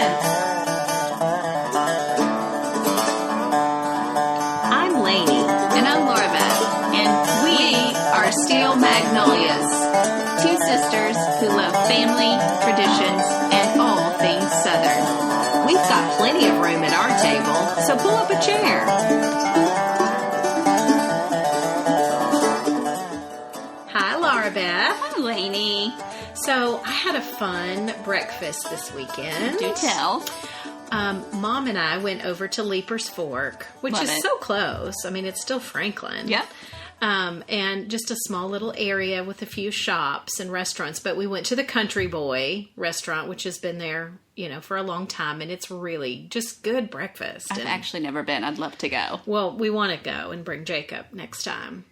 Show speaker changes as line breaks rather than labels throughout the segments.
begin. I'm Lainey.
And I'm Laura Beth.
And we are Steel Magnolias.
Two sisters who love family, traditions, and all things Southern.
We've got plenty of room at our table, so pull up a chair. Hi, Laura Beth.
Hi, Lainey.
So I had a fun breakfast this weekend.
Do tell.
Mom and I went over to Leaper's Fork, which
Love
is
it.
so close. I mean, it's still Franklin.
Yep.
And just a small little area with a few shops and restaurants. But we went to the Country Boy restaurant, which has been there, for a long time. And it's really just good breakfast.
I've actually never been. I'd love to go.
Well, we want to go and bring Jacob next time.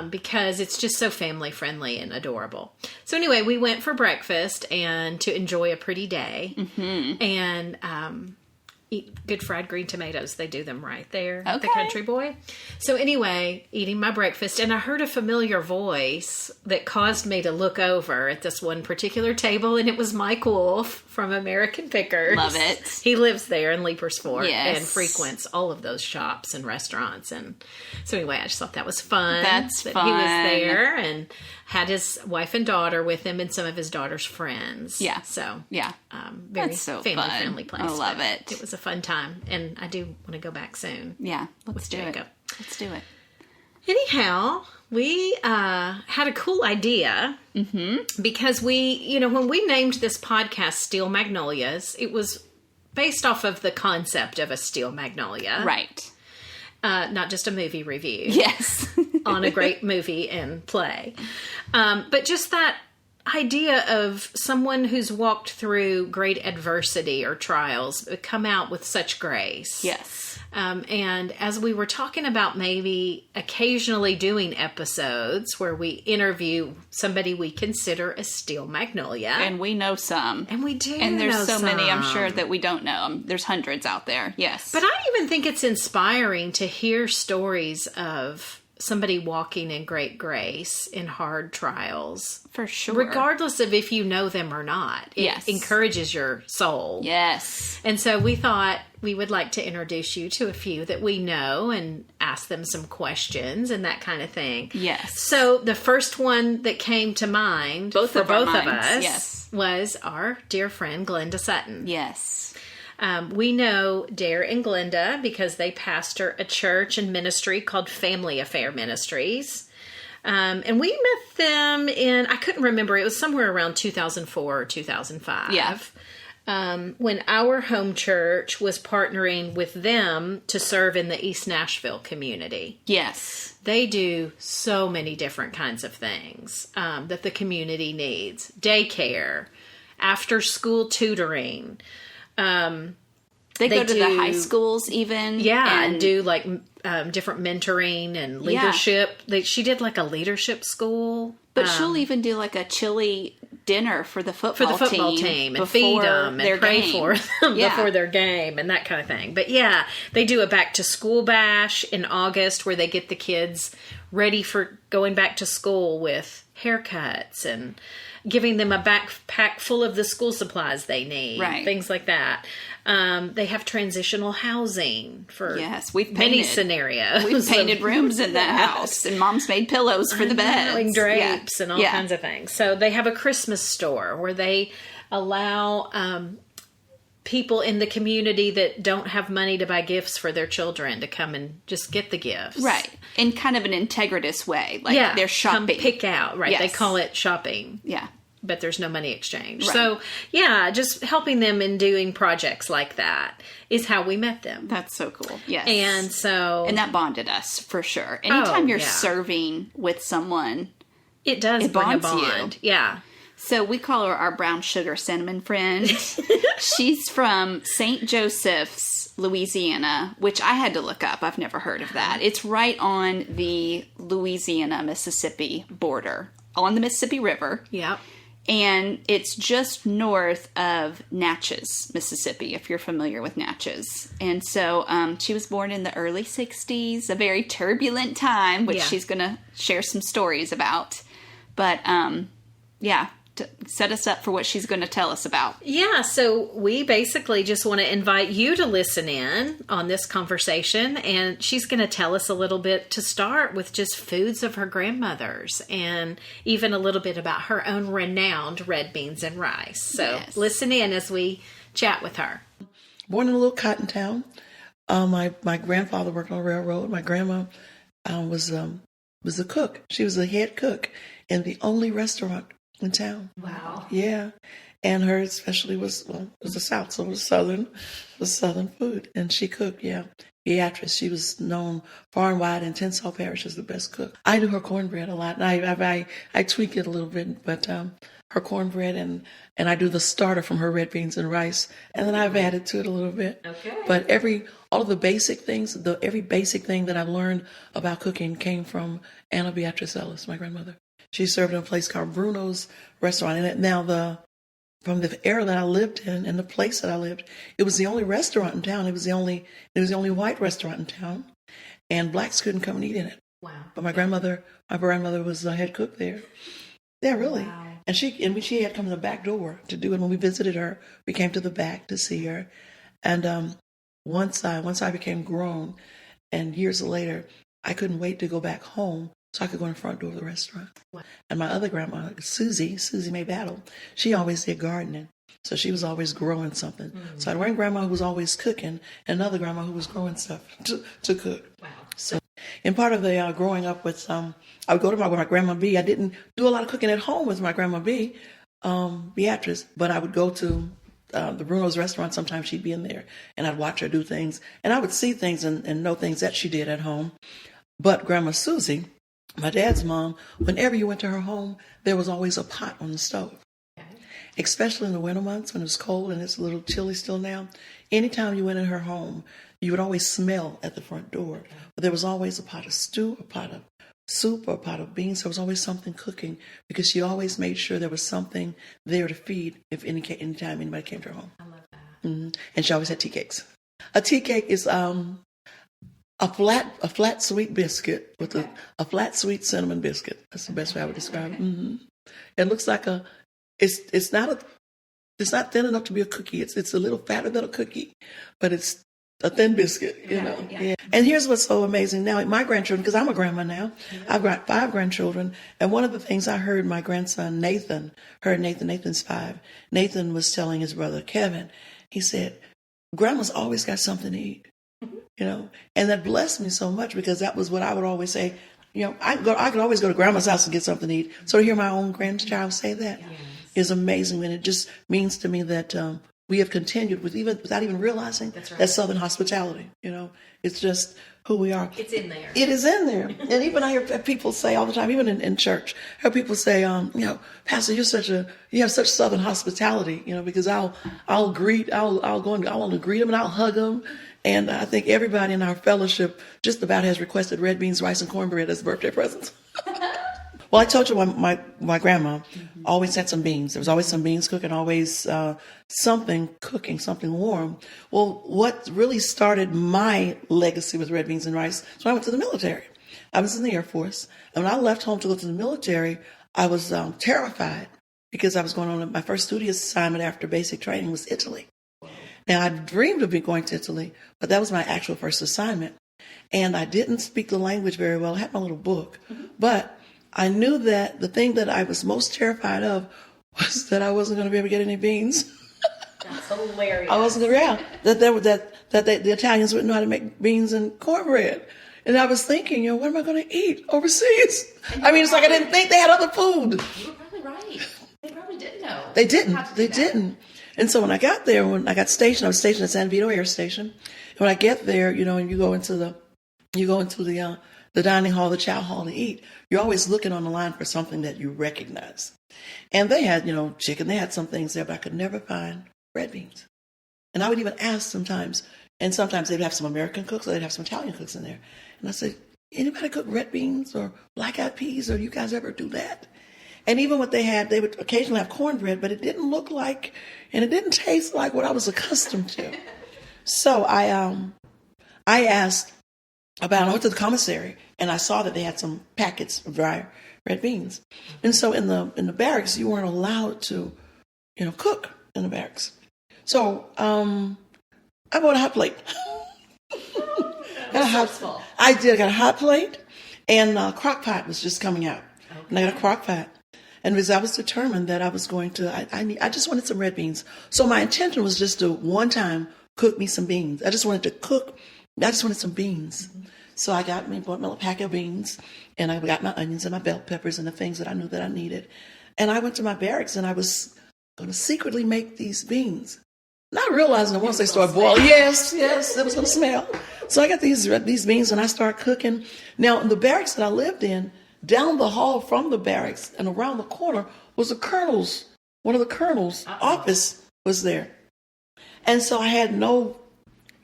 Because it's just so family friendly and adorable. So anyway, we went for breakfast and to enjoy a pretty day and eat good fried green tomatoes. They do them right there at the Country Boy. So anyway, eating my breakfast, and I heard a familiar voice that caused me to look over at this one particular table, and it was Mike Wolf from American Pickers.
Love it.
He lives there in Leaper's Fork
Yes.
and frequents all of those shops and restaurants. And so anyway, I just thought that was fun.
That's
that
fun.
He was there and had his wife and daughter with him and some of his daughter's friends.
Yeah.
So
Yeah.
very
That's so
family-friendly
fun.
place.
I love
but
it.
It was a fun time, and I do want to go back soon.
Yeah. Let's do
Jacob.
it. Let's do it.
Anyhow, we had a cool idea because we, when we named this podcast Steel Magnolias, it was based off of the concept of a steel magnolia.
Right.
Not just a movie review.
Yes.
On a great movie and play. But just that idea of someone who's walked through great adversity or trials come out with such grace.
Yes.
And as we were talking about maybe occasionally doing episodes where we interview somebody we consider a steel magnolia.
And we know some.
And we do
And there's
know
so many, I'm
some.
sure, that we don't know. There's hundreds out there. Yes.
But I even think it's inspiring to hear stories of somebody walking in great grace in hard trials.
For sure.
Regardless of if you know them or not. It
Yes.
encourages your soul.
Yes.
And so we thought we would like to introduce you to a few that we know and ask them some questions and that kind of thing.
Yes.
So the first one that came to mind
Both
for
of our
both of
minds,
us
yes.
was our dear friend Glenda Sutton.
Yes.
We know Dare and Glenda because they pastor a church and ministry called Family Affair Ministries. And we met them in, I couldn't remember, it was somewhere around 2004 or 2005.
Yeah.
When our home church was partnering with them to serve in the East Nashville community.
Yes.
They do so many different kinds of things that the community needs. Daycare, after school tutoring.
They go to the high schools even.
Yeah,
and
and do like different mentoring and leadership. She did like a leadership school.
But she'll even do like a chili dinner for the football
team and feed them and pray for them before their game and that kind of thing. But yeah, they do a back to school bash in August where they get the kids ready for going back to school with haircuts and giving them a backpack full of the school supplies they need.
Right.
Things like that. They have transitional housing for many scenarios.
We've painted rooms in that house, and Mom's made pillows for the beds.
And drapes and all kinds of things. So they have a Christmas store where they allow people in the community that don't have money to buy gifts for their children to come and just get the gifts.
Right. In kind of an integritous way. Like they're shopping.
Come pick out. Right.
Yes.
They call it shopping.
Yeah.
But there's no money exchange.
Right.
So, just helping them in doing projects like that is how we met them.
That's so cool. Yes.
And so...
And that bonded us, for sure. Anytime you're serving with someone...
It does bring a
bonds
bond.
you.
Yeah.
So we call her our brown sugar cinnamon friend. She's from St. Joseph's, Louisiana, which I had to look up. I've never heard of that. It's right on the Louisiana-Mississippi border, on the Mississippi River.
Yep.
And it's just north of Natchez, Mississippi, if you're familiar with Natchez. And so she was born in the early 60s, a very turbulent time, which she's going to share some stories about. But, set us up for what she's going to tell us about.
Yeah, so we basically just want to invite you to listen in on this conversation, and she's going to tell us a little bit to start with just foods of her grandmother's, and even a little bit about her own renowned red beans and rice. So listen in as we chat with her.
Born in a little cotton town. My grandfather worked on a railroad. My grandma was a cook. She was the head cook in the only restaurant in town.
Wow.
Yeah. And her specialty was the South, so it was Southern food. And she cooked, Beatrice. She was known far and wide in Tensall Parish as the best cook. I do her cornbread a lot, and I tweak it a little bit, but her cornbread and I do the starter from her red beans and rice, and then I've added to it a little bit.
Okay.
But all of the basic things, every basic thing that I've learned about cooking came from Anna Beatrice Ellis, my grandmother. She served in a place called Bruno's Restaurant, and from the era that I lived in and the place that I lived, it was the only restaurant in town. It was the only white restaurant in town, and blacks couldn't come and eat in it.
Wow.
But my grandmother was the head cook there. Yeah, really.
Wow.
And she had come to the back door to do it. When we visited her, we came to the back to see her. And once I became grown, and years later, I couldn't wait to go back home so I could go in the front door of the restaurant. Wow. And my other grandma, Susie May Battle, she always did gardening. So she was always growing something. Mm-hmm. So I had one grandma who was always cooking, and another grandma who was growing stuff to cook. Wow. So in part of the growing up with, I would go to my Grandma B. I didn't do a lot of cooking at home with my Grandma B, Beatrice, but I would go to the Bruno's restaurant. Sometimes she'd be in there, and I'd watch her do things. And I would see things and know things that she did at home. But Grandma Susie, my dad's mom, whenever you went to her home, there was always a pot on the stove. Especially in the winter months when it was cold and it's a little chilly still now. Anytime you went in her home, you would always smell at the front door. But there was always a pot of stew, a pot of soup, or a pot of beans. There was always something cooking because she always made sure there was something there to feed if anytime anybody came to her home.
I love that.
Mm-hmm. And she always had tea cakes. A tea cake is a flat sweet biscuit with a flat sweet cinnamon biscuit. That's the best way I would describe it. Mm-hmm. It looks like it's not thin enough to be a cookie. It's a little fatter than a cookie, but it's a thin biscuit, you know. Yeah. And here's what's so amazing now. My grandchildren, because I'm a grandma now, I've got 5 grandchildren, and one of the things I heard my grandson Nathan's 5. Nathan was telling his brother Kevin, he said, "Grandma's always got something to eat." You know, and that blessed me so much because that was what I would always say. You know, I could always go to grandma's house and get something to eat. So to hear my own grandchild say that is amazing, and it just means to me that we have continued without even realizing that Southern hospitality. You know, it's just who we are.
It's in there.
It is in there, and even I hear people say all the time, even in church, I hear people say, you know, Pastor, you have such Southern hospitality. You know, because I'll want to greet them and I'll hug them. And I think everybody in our fellowship just about has requested red beans, rice, and cornbread as birthday presents. Well, I told you my grandma always had some beans. There was always some beans cooking, always something cooking, something warm. Well, what really started my legacy with red beans and rice was when I went to the military. I was in the Air Force. And when I left home to go to the military, I was terrified because I was going on my first studious assignment after basic training was Italy. Now, I dreamed of going to Italy, but that was my actual first assignment. And I didn't speak the language very well. I had my little book. But I knew that the thing that I was most terrified of was that I wasn't going to be able to get any beans.
That's hilarious.
I wasn't going to, that the Italians wouldn't know how to make beans and cornbread. And I was thinking, you know, what am I going to eat overseas? I mean, it's like I didn't think they had other food.
You were probably right. They probably didn't know.
They didn't. And so when I got there, when I got stationed, I was stationed at San Vito Air Station. And when I get there, you know, and you go into the dining hall, the chow hall to eat, you're always looking on the line for something that you recognize. And they had, you know, chicken. They had some things there, but I could never find red beans. And I would even ask sometimes, and sometimes they'd have some American cooks, or they'd have some Italian cooks in there. And I said, anybody cook red beans or black-eyed peas, or you guys ever do that? And even what they had, they would occasionally have cornbread, but it didn't look like, and it didn't taste like what I was accustomed to. So I asked about, I went to the commissary, and I saw that they had some packets of dry red beans. And so in the barracks, you weren't allowed to, cook in the barracks. So I bought a hot plate. I did. I got a hot plate, and crock pot was just coming out. Okay. And I got a crock pot. And because I was determined that I was going to, I just wanted some red beans. So my intention was just to one time cook me some beans. I just wanted some beans. Mm-hmm. So I bought me a little pack of beans, and I got my onions and my bell peppers and the things that I knew that I needed. And I went to my barracks, and I was going to secretly make these beans. Not realizing that once they start boiling, yes, it was going to smell. So I got these beans, and I started cooking. Now, in the barracks that I lived in, down the hall from the barracks and around the corner was one of the colonel's office was there. And so I had no,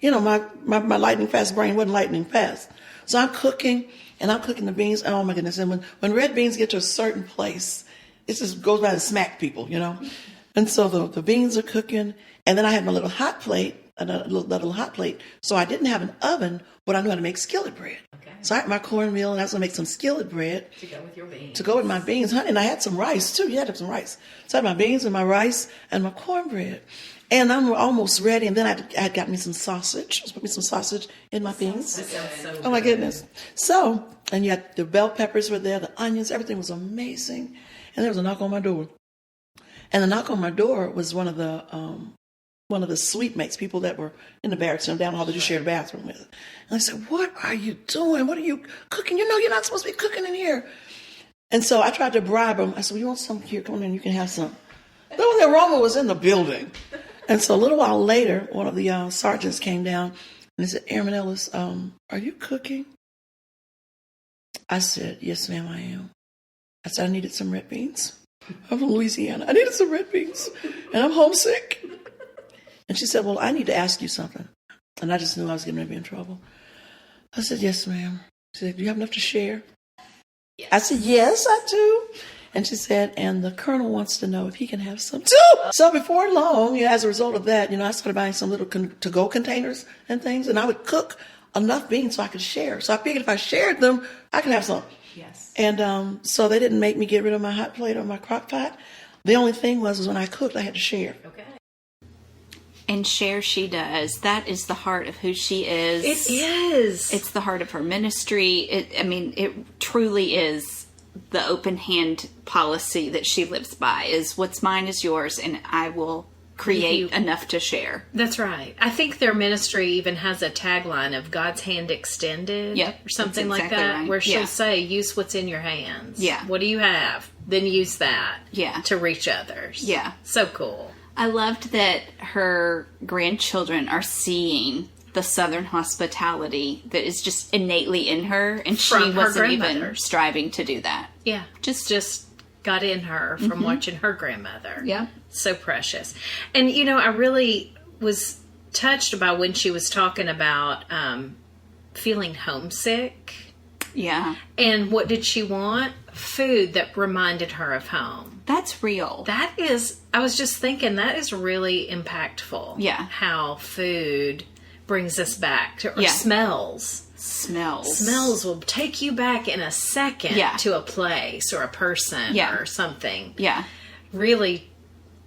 my lightning fast brain wasn't lightning fast. So I'm cooking the beans. Oh my goodness. And when red beans get to a certain place, it just goes by and smack people, And so the beans are cooking. And then I had my little hot plate, little hot plate. So I didn't have an oven, but I knew how to make skillet bread. Okay. So I had my cornmeal, and I was going to make some skillet bread. To go with your beans. To go with my beans, honey. And I had some rice, too. You had to have some rice. So I had my beans and my rice and my cornbread. And I'm almost ready. And then I had got me some sausage. Put me some sausage in my beans.
That sounds so good.
Oh, my goodness. So, and you had the bell peppers were there, the onions, everything was amazing. And there was a knock on my door. And the knock on my door was one of the suite mates, people that were in the barracks and down the hall that you shared a bathroom with. And I said, "What are you doing? What are you cooking? You're not supposed to be cooking in here." And so I tried to bribe them. I said, "You want some here? Come on in, you can have some." The aroma was in the building. And so a little while later, one of the sergeants came down and he said, "Airman Ellis, are you cooking?" I said, "Yes, ma'am, I am." I said, "I needed some red beans. I'm from Louisiana. I needed some red beans, and I'm homesick." And she said, "Well, I need to ask you something." And I just knew I was getting ready to be in trouble. I said, "Yes, ma'am." She said, "Do you have enough to share?" Yes. I said, "Yes, I do." And she said, "And the colonel wants to know if he can have some too." So before long, as a result of that, I started buying some little to-go containers and things. And I would cook enough beans so I could share. So I figured if I shared them, I could have some.
Yes.
And so they didn't make me get rid of my hot plate or my crock pot. The only thing was when I cooked, I had to share.
Okay.
And share she does. That is the heart of who she is.
It is.
It's the heart of her ministry. It truly is the open hand policy that she lives by, is what's mine is yours, and I will create enough to share.
That's right. I think their ministry even has a tagline of God's hand extended.
Yep,
or something like
exactly
that,
right.
where she'll say, use what's in your hands.
Yeah.
What do you have? Then use that to reach others.
Yeah.
So cool.
I loved that her grandchildren are seeing the Southern hospitality that is just innately in her, and she wasn't even striving to do that.
Yeah. Just got in her from watching her grandmother.
Yeah.
So precious. And, I really was touched by when she was talking about feeling homesick.
Yeah.
And what did she want? Food that reminded her of home.
That's real.
That is, I was just thinking, that is really impactful.
Yeah.
How food brings us back to, or smells. Smells will take you back in a second to a place or a person or something.
Yeah.
Really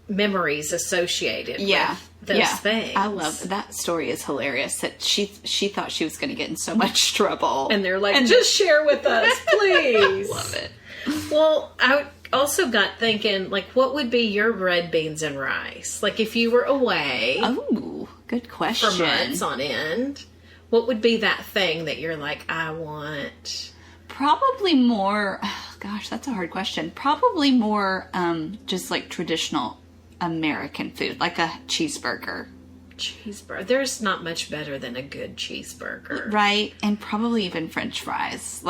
memories associated with those things.
I love that story. Is hilarious that she thought she was going to get in so much trouble.
And they're like, just share with us, please.
I love it.
Well, I also got thinking, what would be your red beans and rice? If you were away.
Oh, good question.
For months on end. What would be that thing that you're like, I want?
Probably more, gosh, that's a hard question. Probably more just traditional American food, like a cheeseburger.
Cheeseburger. There's not much better than a good cheeseburger.
Right. And probably even French fries.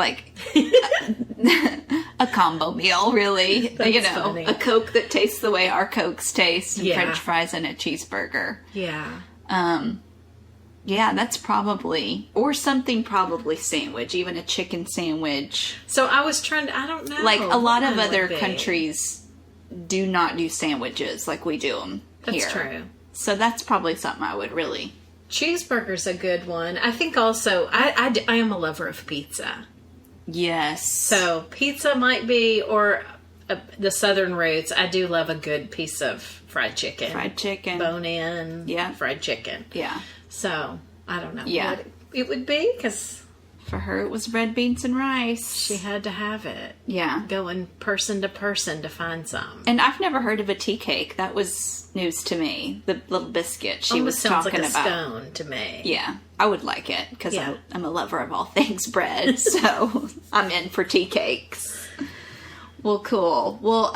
A combo meal, really.
That's funny.
A Coke that tastes the way our Cokes taste, and French fries and a cheeseburger.
Yeah.
Yeah, that's probably, or something probably sandwich, even a chicken sandwich.
So I was trying to, I don't know.
A lot of other countries do not do sandwiches like we do them here.
That's true.
So that's probably something I would really.
Cheeseburger's a good one. I think also, I am a lover of pizza.
Yes.
So pizza might be, or the southern roots. I do love a good piece of fried chicken.
Fried chicken.
Bone in.
Yeah.
Fried chicken.
Yeah.
So I don't know
Yeah.
what it would be, because
For her, it was red beans and rice.
she had to have it.
Yeah.
Going person to person to find some.
And I've never heard of a tea cake. That was news to me. The little biscuit she
Almost
was
sounds
talking
like a
about.
scone to me.
Yeah, I would like it because
Yeah.
I'm a lover of all things bread. So I'm in for tea cakes. Well, cool. Well,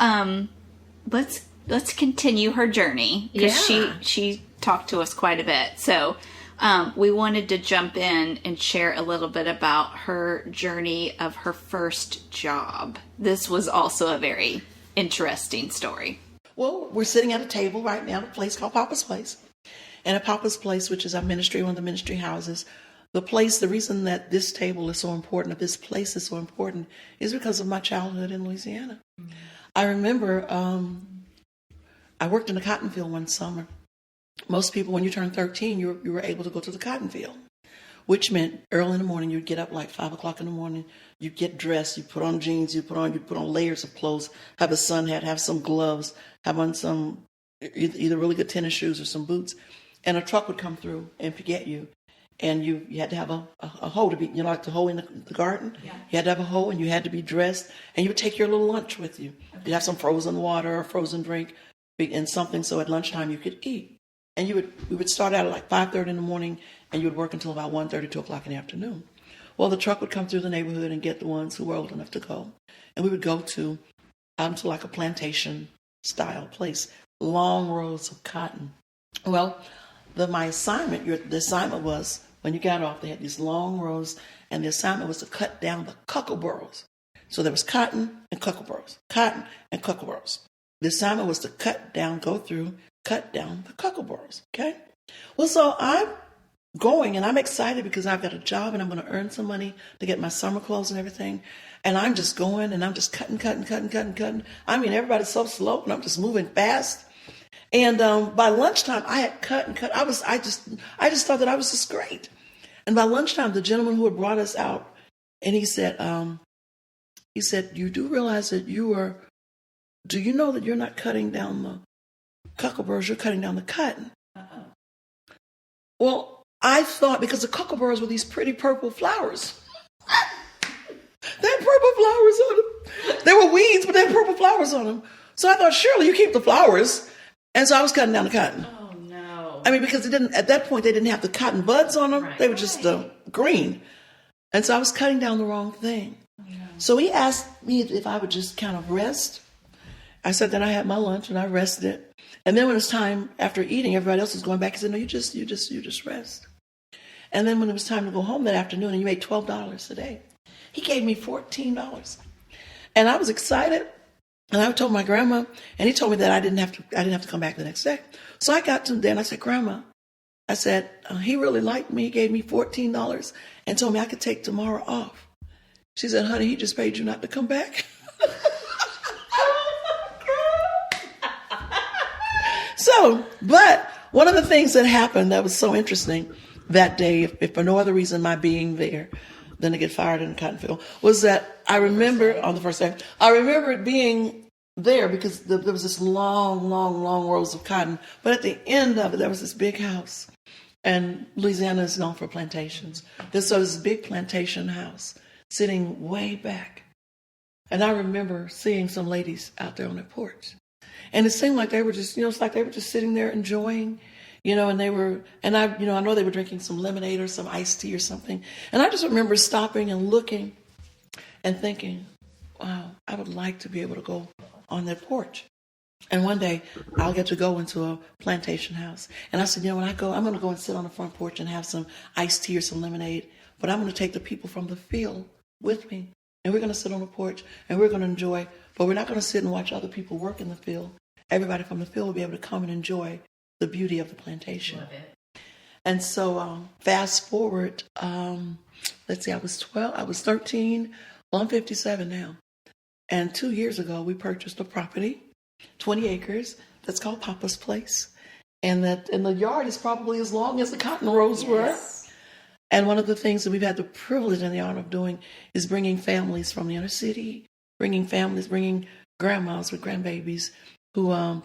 let's continue her journey, because
Yeah.
she talked to us quite a bit. So we wanted to jump in and share a little bit about her journey of her first job. This was also a very interesting story.
Well, we're sitting at a table right now at a place called Papa's Place. And at Papa's Place, which is our ministry, one of the ministry houses, the reason that this table is so important, that this place is so important, is because of my childhood in Louisiana. Mm-hmm. I remember I worked in a cotton field one summer. Most people, when you turn 13, you were able to go to the cotton field, which meant early in the morning, you'd get up like 5 o'clock in the morning, you'd get dressed, you put on jeans, you put on layers of clothes, have a sun hat, have some gloves, have on some either really good tennis shoes or some boots, and a truck would come through and get you. And you had to have a hoe to be, like the hoe in the garden. Yeah. You had to have a hoe, and you had to be dressed, and you would take your little lunch with you. Okay. You'd have some frozen water or frozen drink and something, so at lunchtime you could eat. And we would start out at like 5:30 in the morning, and you would work until about 1:30, 2 o'clock in the afternoon. Well, the truck would come through the neighborhood and get the ones who were old enough to go. And we would go out to like a plantation style place, long rows of cotton. Well, the assignment was, when you got off, they had these long rows, and the assignment was to cut down the cockleburrs. So there was cotton and cockleburrs, cotton and cockleburrs. The assignment was to cut down the cockleburrs, okay? Well, so I'm going, and I'm excited because I've got a job, and I'm going to earn some money to get my summer clothes and everything. And I'm just going, and I'm just cutting. I mean, everybody's so slow, and I'm just moving fast. And by lunchtime, I had cut and cut. I just thought that I was just great. And by lunchtime, the gentleman who had brought us out, and he said, "You do realize that do you know that you're not cutting down the cockleburrs, you're cutting down the cotton?" Uh-huh. Well, I thought, because the cockleburrs were these pretty purple flowers. They had purple flowers on them. They were weeds, but they had purple flowers on them. So I thought, surely you keep the flowers. And so I was cutting down the cotton.
Oh, no.
I mean, because at that point, they didn't have the cotton buds on them. Right. They were just green. And so I was cutting down the wrong thing. Oh, no. So he asked me if I would just kind of rest. I said that I had my lunch, and I rested. And then when it was time, after eating, everybody else was going back. He said, "No, you just rest." And then when it was time to go home that afternoon, and you made $12 a day, he gave me $14. And I was excited. And I told my grandma, and he told me that I didn't have to come back the next day. So I got to there, and I said, "Grandma," I said, "he really liked me. He gave me $14 and told me I could take tomorrow off." She said, "Honey, he just paid you not to come back." So, but one of the things that happened that was so interesting that day, if for no other reason my being there than to get fired in the cotton field, was that I remember on the first day, I remember it being there because there was this long rows of cotton. But at the end of it, there was this big house. And Louisiana is known for plantations. So this big plantation house sitting way back. And I remember seeing some ladies out there on their porch. And it seemed like they were just, it's like they were just sitting there enjoying, and I know they were drinking some lemonade or some iced tea or something. And I just remember stopping and looking and thinking, wow, I would like to be able to go on their porch. And one day I'll get to go into a plantation house. And I said, when I go, I'm going to go and sit on the front porch and have some iced tea or some lemonade. But I'm going to take the people from the field with me. And we're going to sit on the porch and we're going to enjoy. But we're not going to sit and watch other people work in the field. Everybody from the field will be able to come and enjoy the beauty of the plantation. Love it. And so fast forward, let's see, I was 12, I was 13, well, I'm 57 now. And 2 years ago, we purchased a property, 20 acres, that's called Papa's Place. And the yard is probably as long as the cotton rows were. And one of the things that we've had the privilege and the honor of doing is bringing families from the inner city, bringing grandmas with grandbabies who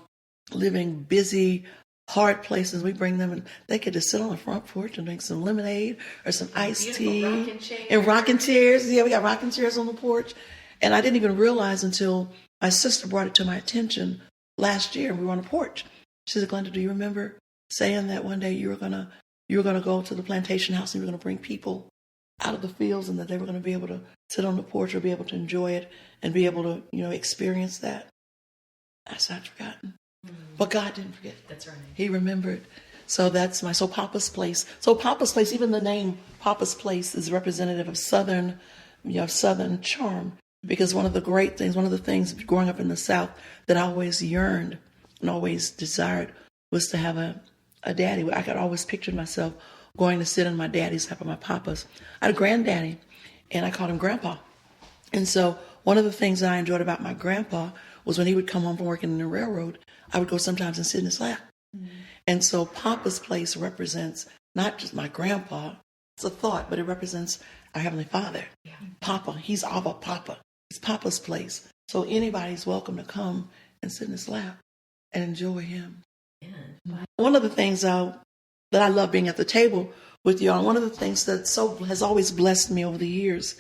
live in busy, hard places. We bring them and they get to sit on the front porch and drink some lemonade or some iced tea. And rocking chairs. Yeah, we got rocking chairs on the porch. And I didn't even realize until my sister brought it to my attention last year. We were on the porch. She said, Glenda, do you remember saying that one day you were gonna go to the plantation house and you were gonna bring people out of the fields and that they were gonna be able to sit on the porch or be able to enjoy it and be able to, experience that? I said, I'd forgotten. But God didn't forget.
That's right.
He remembered. So that's Papa's Place. So Papa's Place, even the name Papa's Place is representative of Southern charm. Because one of the things growing up in the South that I always yearned and always desired was to have a daddy. I could always picture myself going to sit in my daddy's lap or my papa's. I had a granddaddy, and I called him Grandpa. And so one of the things that I enjoyed about my grandpa was when he would come home from working in the railroad, I would go sometimes and sit in his lap. Mm-hmm. And so Papa's Place represents not just my grandpa, it's a thought, but it represents our Heavenly Father. Yeah. Papa, he's Abba Papa. It's Papa's Place. So anybody's welcome to come and sit in his lap and enjoy him. Yeah. One of the things that I love being at the table with y'all, one of the things that has always blessed me over the years,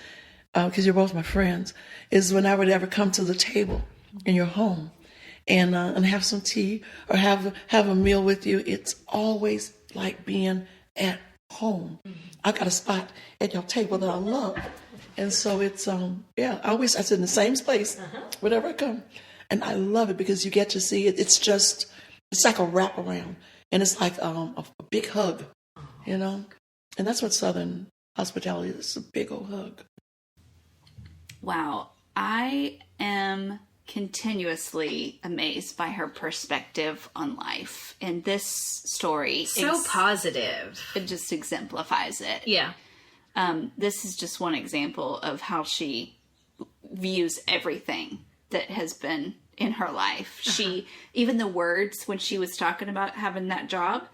because you're both my friends, is when I would ever come to the table in your home and have some tea or have a meal with you. It's always like being at home. I got a spot at your table that I love. And so it's, I sit in the same place whenever I come. And I love it because you get to see it. It's like a wraparound. And it's like a big hug, And that's what Southern hospitality is, it's a big old hug.
Wow. I am continuously amazed by her perspective on life. And this story...
So positive.
It just exemplifies it.
Yeah.
This is just one example of how she views everything that has been in her life. She, even the words when she was talking about having that job,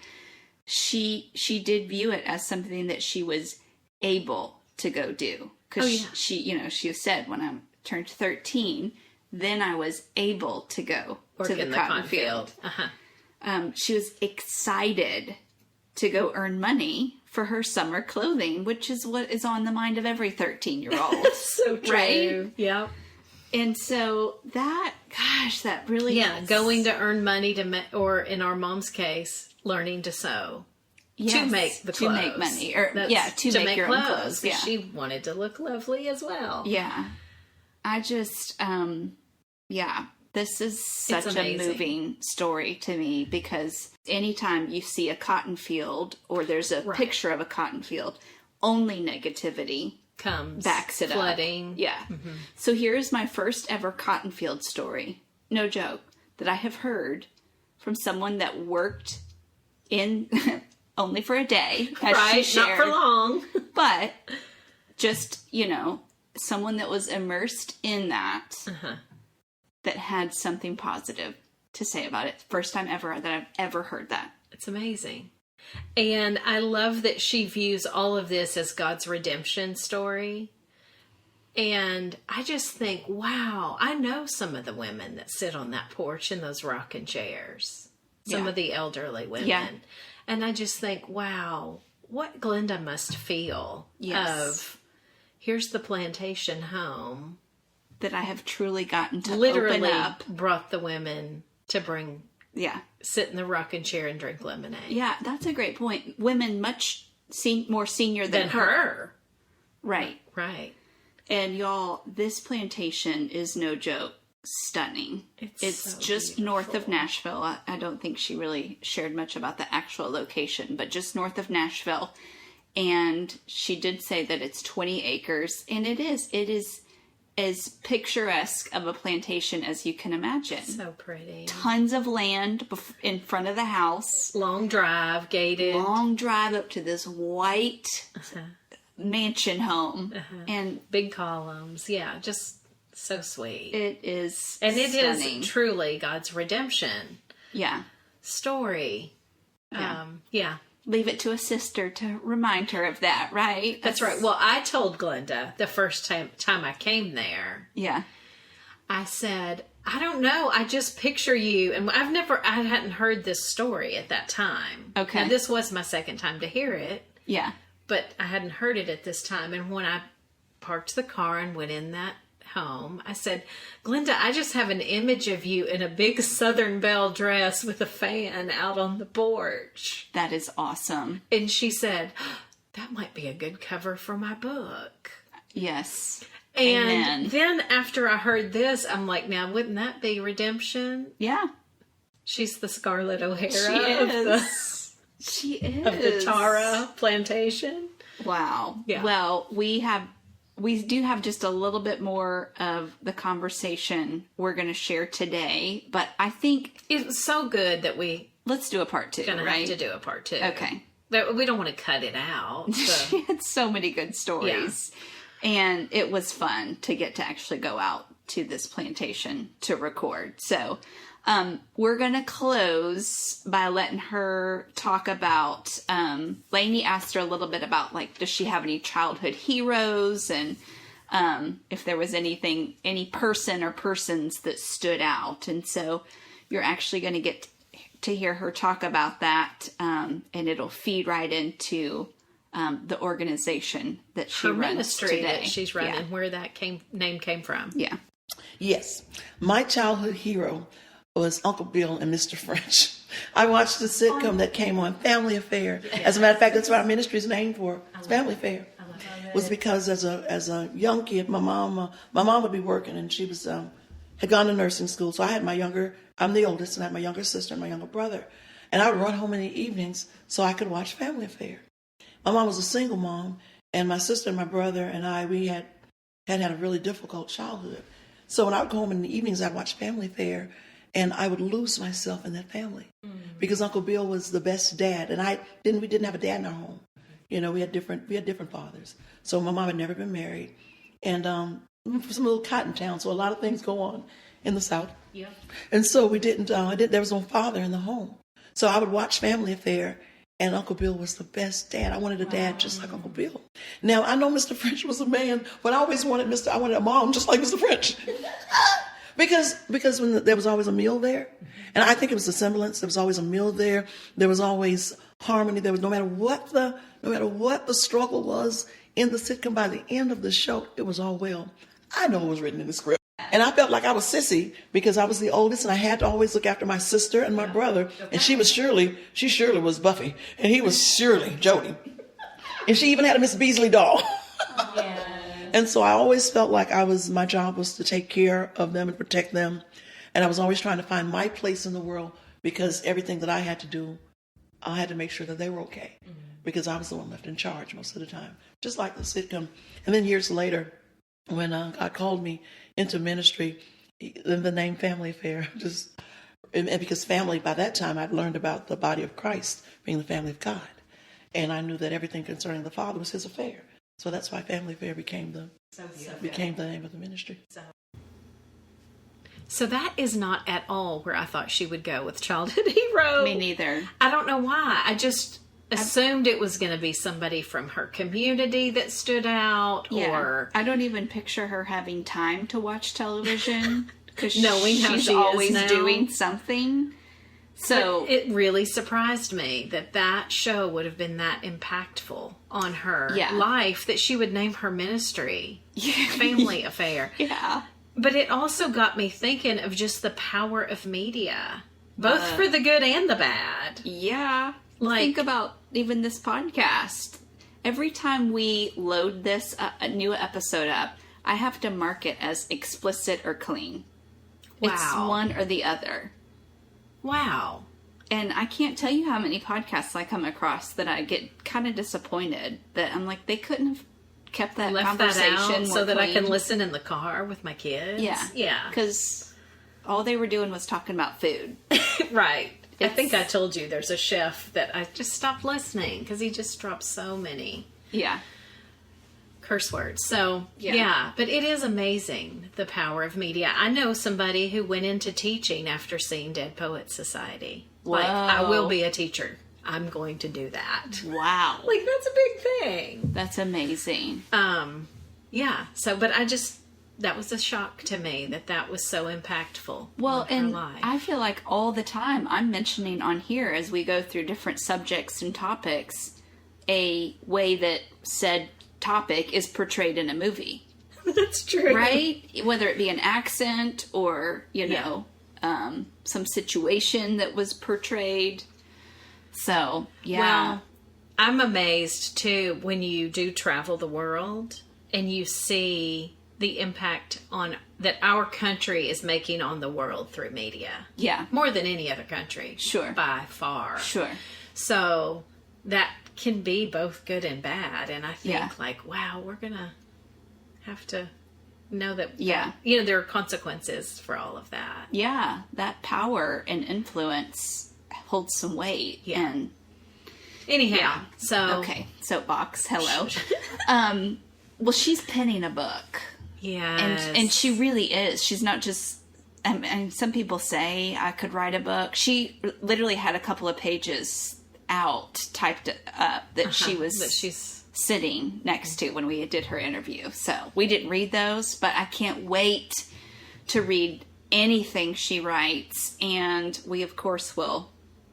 she did view it as something that she was able to go do. Because she said, when I turned 13, then I was able to go to the cotton field. She was excited to go earn money for her summer clothing, which is what is on the mind of every 13-year-old.
So true. Right? Yeah.
And so that really is.
Going to earn money or in our mom's case, learning to sew. Yes, to make the clothes. To make money. To make your own clothes. Yeah. She wanted to look lovely as well.
Yeah. I just, this is such a moving story to me because anytime you see a cotton field or there's a picture of a cotton field, only negativity backs it
flooding.
Up. Yeah. Mm-hmm. So here's my first ever cotton field story. No joke. That I have heard from someone that worked in only for a day. As she shared,
not for long.
But just, someone that was immersed in that, that had something positive to say about it. First time ever that I've ever heard that.
It's amazing. And I love that she views all of this as God's redemption story. And I just think, wow, I know some of the women that sit on that porch in those rocking chairs. Some of the elderly women. Yeah. And I just think, wow, what Glenda must feel of, here's the plantation home.
That I have truly gotten to
literally
open up.
Brought the women to sit in the rocking chair and drink lemonade.
Yeah, that's a great point. Women much more senior than her. Right.
Right.
And y'all, this plantation is no joke. Stunning. It's so just beautiful. North of Nashville. I don't think she really shared much about the actual location, but just north of Nashville. And she did say that it's 20 acres. And it is as picturesque of a plantation as you can imagine.
So pretty.
Tons of land in front of the house.
Long drive, gated.
Long drive up to this white mansion home. And
big columns. Yeah, just so sweet.
It is
and it
stunning.
Is truly God's redemption.
Yeah.
Story. Yeah.
leave it to a sister to remind her of that, right?
That's right. Well, I told Glenda the first time I came there.
Yeah.
I said, I don't know. I just picture you. And I hadn't heard this story at that time.
Okay.
Now, this was my second time to hear it.
Yeah.
But I hadn't heard it at this time. And when I parked the car and went in that home, I said, Glenda, I just have an image of you in a big Southern Belle dress with a fan out on the porch.
That is awesome.
And she said, that might be a good cover for my book.
Yes.
And
Amen.
then after I heard this, I'm like, now wouldn't that be redemption?
Yeah.
She's the Scarlett O'Hara
She is.
of the Tara plantation.
Wow.
Yeah.
Well, we do have just a little bit more of the conversation we're going to share today, but I think
It's so good that
let's do a part 2,
gonna
right?
have to do a part 2.
Okay.
But we don't want to cut it out. So.
She had so many good stories. And it was fun to get to actually go out to this plantation to record. So we're going to close by letting her talk about, Lainey asked her a little bit about, like, does she have any childhood heroes? And if there was any person or persons that stood out. And so you're actually going to get to hear her talk about that. And it'll feed right into the organization that she
Her
runs
ministry
today.
that she's running, where that name came from.
Yeah.
Yes. My childhood hero was Uncle Bill and Mr. French. I watched the sitcom that came on, Family Affair. As a matter of fact, that's what our ministry is named for. It's Family Affair. Was because as a young kid, my mom would be working, and she was had gone to nursing school. So I'm the oldest, and I had my younger sister and my younger brother. And I would run home in the evenings so I could watch Family Affair. My mom was a single mom, and my sister and my brother and I, we had a really difficult childhood. So when I would go home in the evenings, I'd watch Family Affair, and I would lose myself in that family because Uncle Bill was the best dad, and we didn't have a dad in our home. You know, we had different fathers. So my mom had never been married, and from some little cotton town, so a lot of things go on in the South.
Yeah.
And so we didn't. There was no father in the home, so I would watch Family Affair. And Uncle Bill was the best dad. I wanted a dad just like Uncle Bill. Now, I know Mr. French was a man, but I always wanted I wanted a mom just like Mr. French. because when there was always a meal there, and I think it was the semblance. There was always a meal there. There was always harmony. There was no matter what the struggle was in the sitcom, by the end of the show, it was all well. I know it was written in the script. And I felt like I was sissy because I was the oldest, and I had to always look after my sister and my brother. And she surely was Buffy, and he was surely Jody. And she even had a Miss Beasley doll.
Yeah.
And so I always felt like my job was to take care of them and protect them. And I was always trying to find my place in the world because everything that I had to do, I had to make sure that they were okay because I was the one left in charge most of the time, just like the sitcom. And then years later, when God called me into ministry, the name Family Affair, and because family, by that time, I'd learned about the body of Christ being the family of God. And I knew that everything concerning the Father was his affair. So that's why Family Affair became the name of the ministry.
So that is not at all where I thought she would go with childhood hero.
Me neither.
I don't know why. I just assumed it was going to be somebody from her community that stood out.
Yeah.
Or
I don't even picture her having time to watch television because
knowing how
she's
she is
always
now.
doing something. So
but it really surprised me that show would have been that impactful on her life that she would name her ministry Family Affair.
Yeah.
But it also got me thinking of just the power of media, both for the good and the bad.
Yeah. Think about even this podcast. Every time we load this a new episode up, I have to mark it as explicit or clean.
Wow.
It's one or the other.
Wow.
And I can't tell you how many podcasts I come across that I get kind of disappointed that I'm like, they couldn't have kept that
Left
conversation
that out
more
so that I
clean.
can listen in the car with my kids.
Yeah.
Yeah.
Because all they were doing was talking about food.
Right. I think I told you there's a chef that I just stopped listening because he just dropped so many curse words. So, yeah. But it is amazing, the power of media. I know somebody who went into teaching after seeing Dead Poets Society.
Whoa.
Like, I will be a teacher. I'm going to do that.
Wow.
Like, that's a big thing.
That's amazing.
Yeah. So, but that was a shock to me that was so impactful.
Well,
on her
and
life.
I feel like all the time I'm mentioning on here as we go through different subjects and topics, a way that said topic is portrayed in a movie.
That's true.
Right? Whether it be an accent or, some situation that was portrayed. So, yeah.
Well, I'm amazed, too, when you do travel the world and you see the impact that our country is making on the world through media.
Yeah.
More than any other country.
Sure.
By far.
Sure.
So that can be both good and bad. And I think,
Yeah.
wow, we're going to have to know that,
Yeah.
there are consequences for all of that.
Yeah. That power and influence holds some weight.
Yeah.
And
Anyhow,
Yeah.
so.
Okay. Soapbox. Hello. Well, she's penning a book.
Yes.
And she really is. She's not just... And some people say I could write a book. She literally had a couple of pages out, typed up, that she was
that she's
sitting next to when we did her interview. So we didn't read those, but I can't wait to read anything she writes. And we, of course, will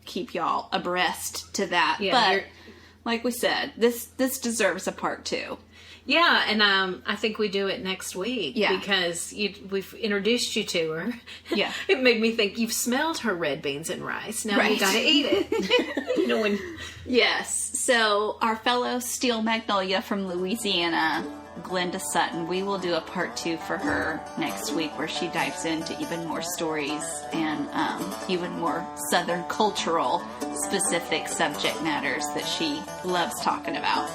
keep y'all abreast to that.
Yeah,
but like we said, this deserves a part 2.
Yeah, and I think we do it next week.
Yeah.
Because we've introduced you to her.
Yeah.
It made me think, you've smelled her red beans and rice. Now
Right.
you gotta eat it. When...
Yes. So our fellow Steel Magnolia from Louisiana, Glenda Sutton, we will do a part 2 for her next week where she dives into even more stories and even more Southern cultural specific subject matters that she loves talking about.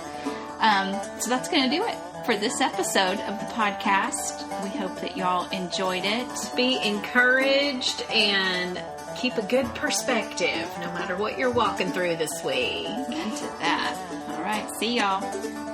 So that's going to do it for this episode of the podcast. We hope that y'all enjoyed it.
Be encouraged and keep a good perspective no matter what you're walking through this week.
Into that. All right. See y'all.